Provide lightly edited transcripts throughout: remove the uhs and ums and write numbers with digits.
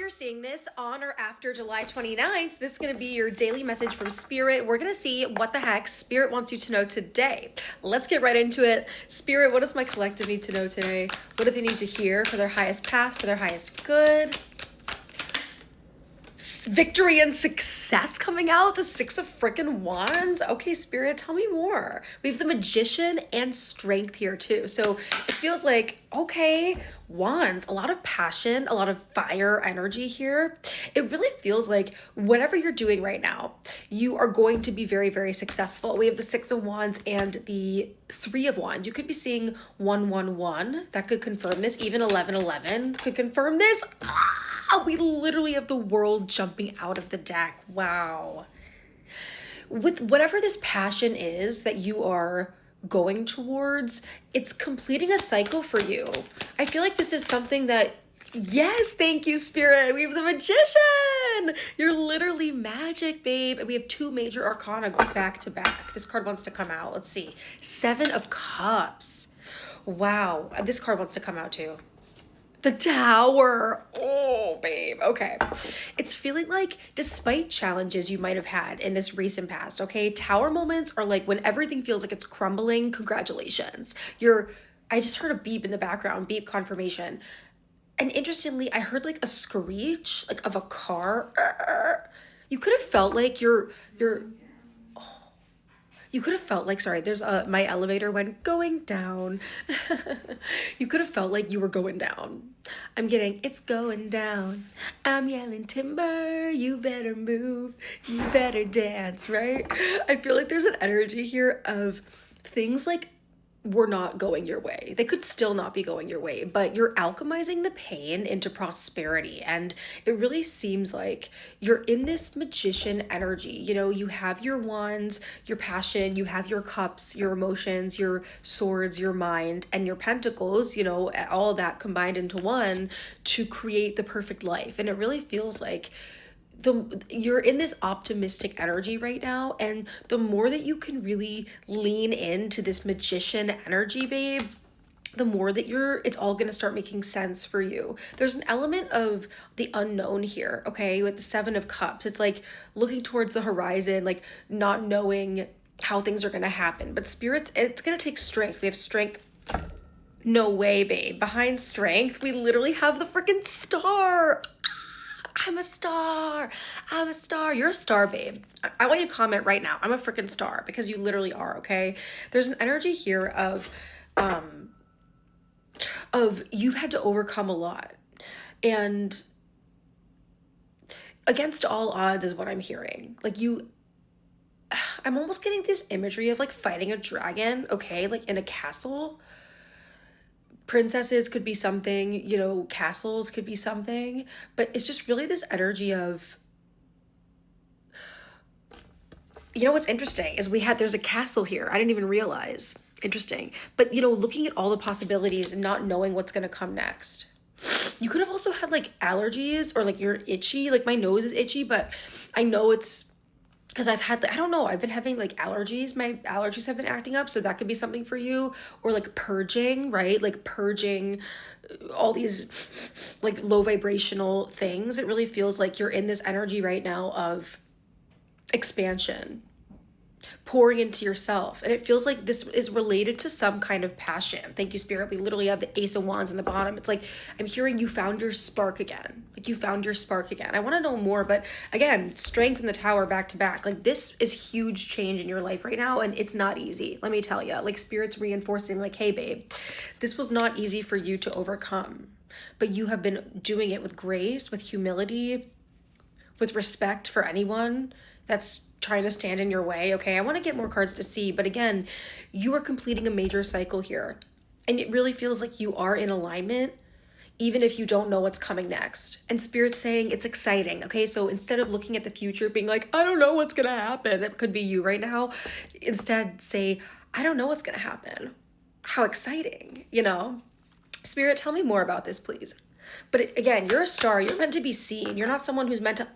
for seeing this on or after July 29th. This is going to be your daily message from Spirit. We're going to see what the heck Spirit wants you to know today. Let's get right into it. Spirit, what does my collective need to know today? What do they need to hear for their highest path, for their highest good? Victory and success coming out, the Six of freaking Wands. Okay, Spirit, tell me more. We have the Magician and Strength here too. So it feels like, okay, Wands, a lot of passion, a lot of fire energy here. It really feels like whatever you're doing right now, you are going to be very, very successful. We have the Six of Wands and the Three of Wands. You could be seeing 111. That could confirm this. Even 1111 could confirm this. We literally have the world jumping out of the deck. Wow. With whatever this passion is that you are going towards, it's completing a cycle for you. I feel like this is something that, yes, thank you, Spirit. We have the Magician. You're literally magic, babe. And we have two major arcana going back to back. This card wants to come out. Let's see. Seven of Cups. Wow. This card wants to come out too. The Tower. Oh, babe. Okay. It's feeling like despite challenges you might have had in this recent past, okay, Tower moments are like when everything feels like it's crumbling. Congratulations. I just heard a beep in the background, beep confirmation. And interestingly, I heard like a screech, like of a car. You could have felt like you could have felt like, sorry, my elevator went going down. You could have felt like you were going down. I'm getting, it's going down. I'm yelling timber, you better move, you better dance, right? I feel like there's an energy here of things like were not going your way. They could still not be going your way, but you're alchemizing the pain into prosperity. And it really seems like you're in this magician energy. You know, you have your wands, your passion, you have your cups, your emotions, your swords, your mind, and your pentacles, you know, all that combined into one to create the perfect life. And it really feels like you're in this optimistic energy right now, and the more that you can really lean into this magician energy, babe, the more that it's all going to start making sense for you. There's an element of the unknown here, okay, with the Seven of Cups. It's like looking towards the horizon, like not knowing how things are going to happen. But spirits, it's going to take strength. We have strength. No way, babe. Behind strength, we literally have the freaking star. I'm a star. I'm a star. You're a star, babe. I want you to comment right now. I'm a freaking star, because you literally are, okay? There's an energy here of you've had to overcome a lot. And against all odds is what I'm hearing. Like I'm almost getting this imagery of like fighting a dragon, okay? Like in a castle. Princesses could be something, you know, castles could be something, but it's just really this energy of, you know, what's interesting is there's a castle here. I didn't even realize. Interesting. But, you know, looking at all the possibilities and not knowing what's going to come next. You could have also had like allergies, or like you're itchy. Like my nose is itchy, but I know it's because I've been having like allergies. My allergies have been acting up. So that could be something for you. Or like purging, right? Like purging all these like low vibrational things. It really feels like you're in this energy right now of expansion, pouring into yourself. And it feels like this is related to some kind of passion. Thank you, Spirit. We literally have the Ace of Wands in the bottom. It's like I'm hearing you found your spark again. Like you found your spark again. I want to know more, but again, strength in the Tower back to back. Like this is huge change in your life right now, and it's not easy. Let me tell you. Like Spirit's reinforcing like, hey babe, this was not easy for you to overcome, but you have been doing it with grace, with humility, with respect for anyone that's trying to stand in your way. Okay, I want to get more cards to see, but again, you are completing a major cycle here, and it really feels like you are in alignment, even if you don't know what's coming next. And Spirit's saying it's exciting. Okay, so instead of looking at the future being like, I don't know what's gonna happen, that could be you right now, instead say, I don't know what's gonna happen. How exciting, you know? Spirit, tell me more about this, please. But again, you're a star. You're meant to be seen. You're not someone who's meant to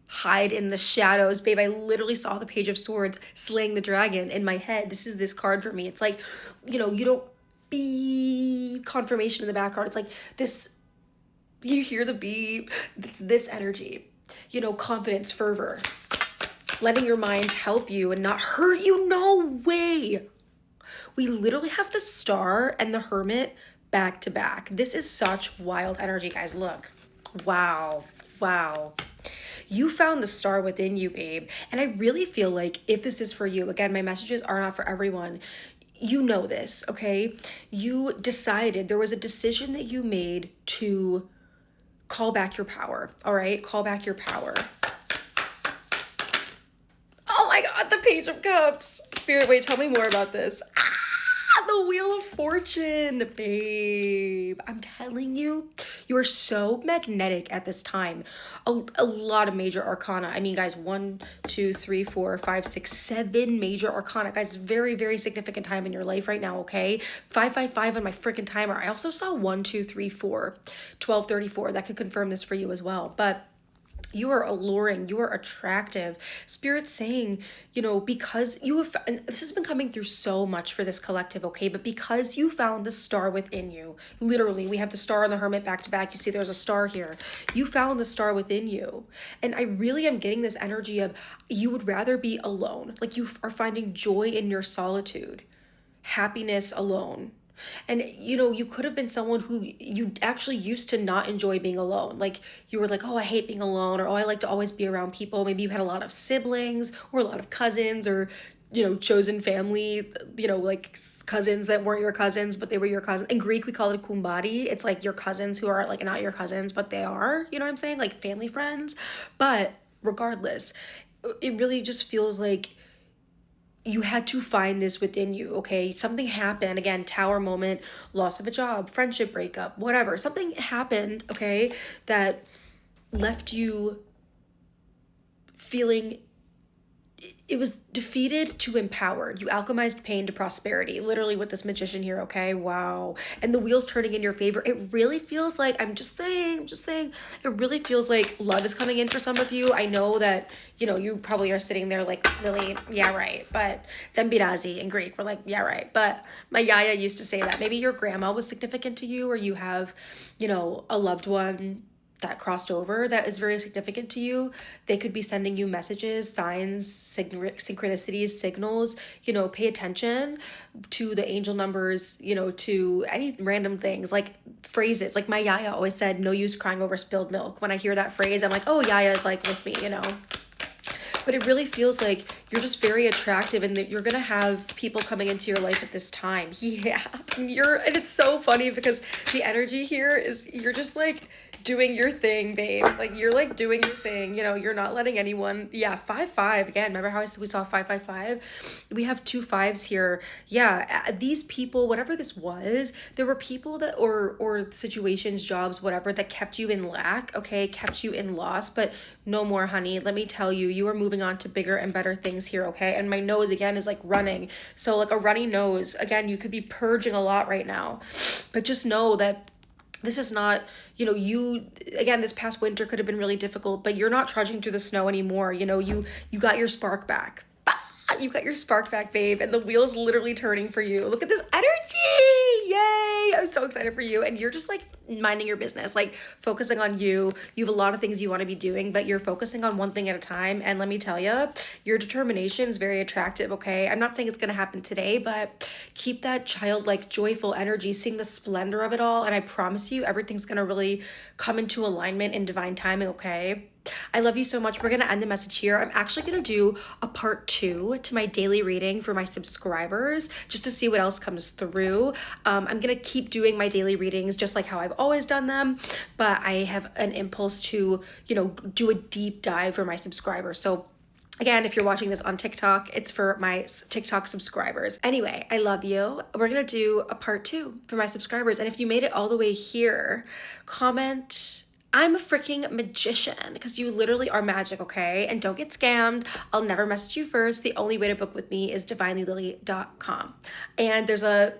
hide in the shadows, babe. I literally saw the Page of Swords slaying the dragon in my head. This is this card for me. It's like, you know, you don't be confirmation in the background. It's like this You hear the beep. It's this energy. You know, confidence, fervor, letting your mind help you and not hurt you. No way. We literally have the Star and the Hermit back to back. This is such wild energy, guys. Look. Wow. Wow. You found the star within you, babe. And I really feel like if this is for you, again, my messages are not for everyone. You know this, okay? You decided, there was a decision that you made to call back your power, all right? Call back your power. Oh my God, the Page of Cups. Spirit, wait, tell me more about this. The Wheel of Fortune, babe. I'm telling you, you are so magnetic at this time. A lot of major arcana. I mean, guys, 1, 2, 3, 4, 5, 6, 7 major arcana. Guys, very, very significant time in your life right now, okay? 555 on my freaking timer. I also saw 1, 2, 3, 4, 1234. That could confirm this for you as well. But you are alluring, you are attractive. Spirit's saying, you know, because you have, and this has been coming through so much for this collective, okay? But because you found the star within you, literally, we have the Star and the Hermit back to back. You see there's a star here. You found the star within you. And I really am getting this energy of you would rather be alone. Like you are finding joy in your solitude, happiness alone. And you know, you could have been someone who you actually used to not enjoy being alone. Like you were like, oh, I hate being alone, or oh, I like to always be around people. Maybe you had a lot of siblings or a lot of cousins or, you know, chosen family, you know, like cousins that weren't your cousins, but they were your cousins. In Greek, we call it kumbari. It's like your cousins who are like not your cousins, but they are, you know what I'm saying? Like family friends. But regardless, it really just feels like you had to find this within you, okay? Something happened, again, tower moment, loss of a job, friendship breakup, whatever. Something happened, okay, that left you feeling it was defeated to empowered. You alchemized pain to prosperity, literally with this magician here, okay? Wow. And the wheel's turning in your favor. It really feels like, I'm just saying, it really feels like love is coming in for some of you. I know that, you know, you probably are sitting there like, really, yeah, right. But then Birazi in Greek, we're like, yeah, right. But my yaya used to say that. Maybe your grandma was significant to you, or you have, you know, a loved one that crossed over that is very significant to you. They could be sending you messages, signs, synchronicities, signals. You know, pay attention to the angel numbers, you know, to any random things like phrases. Like my yaya always said, no use crying over spilled milk. When I hear that phrase, I'm like, oh, yaya is like with me, you know. But it really feels like you're just very attractive and that you're going to have people coming into your life at this time. Yeah. And it's so funny because the energy here is you're just like doing your thing, babe. Like you're like doing your thing, you know, you're not letting anyone. Yeah. 5-5 again. Remember how I said we saw 5-5-5? We have 2 5s here. Yeah. These people, whatever this was, there were people that, or situations, jobs, whatever, that kept you in lack. Okay. Kept you in loss, but no more, honey. Let me tell you, you are moving on to bigger and better things here, okay? And my nose, again, is like running. So like a runny nose. Again, you could be purging a lot right now. But just know that this is not, you know, again, this past winter could have been really difficult, but you're not trudging through the snow anymore. You know, you got your spark back. You got your spark back, babe, and the wheel's literally turning for you. Look at this energy. Yay. I'm so excited for you. And you're just like minding your business, like focusing on you. You have a lot of things you want to be doing, but you're focusing on one thing at a time. And let me tell you, your determination is very attractive, okay? I'm not saying it's going to happen today, but keep that childlike, joyful energy, seeing the splendor of it all. And I promise you, everything's going to really come into alignment in divine timing, okay? I love you so much. We're going to end the message here. I'm actually going to do a part 2 to my daily reading for my subscribers just to see what else comes through. I'm going to keep doing my daily readings just like how I've always done them, but I have an impulse to, you know, do a deep dive for my subscribers. So again, if you're watching this on TikTok, it's for my TikTok subscribers. Anyway, I love you. We're going to do a part 2 for my subscribers. And if you made it all the way here, comment, I'm a freaking magician, because you literally are magic, okay? And don't get scammed. I'll never message you first. The only way to book with me is divinelylily.com. And there's a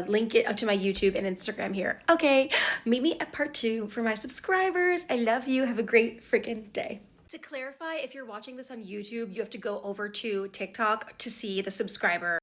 link to my YouTube and Instagram here. Okay, meet me at part 2 for my subscribers. I love you. Have a great freaking day. To clarify, if you're watching this on YouTube, you have to go over to TikTok to see the subscriber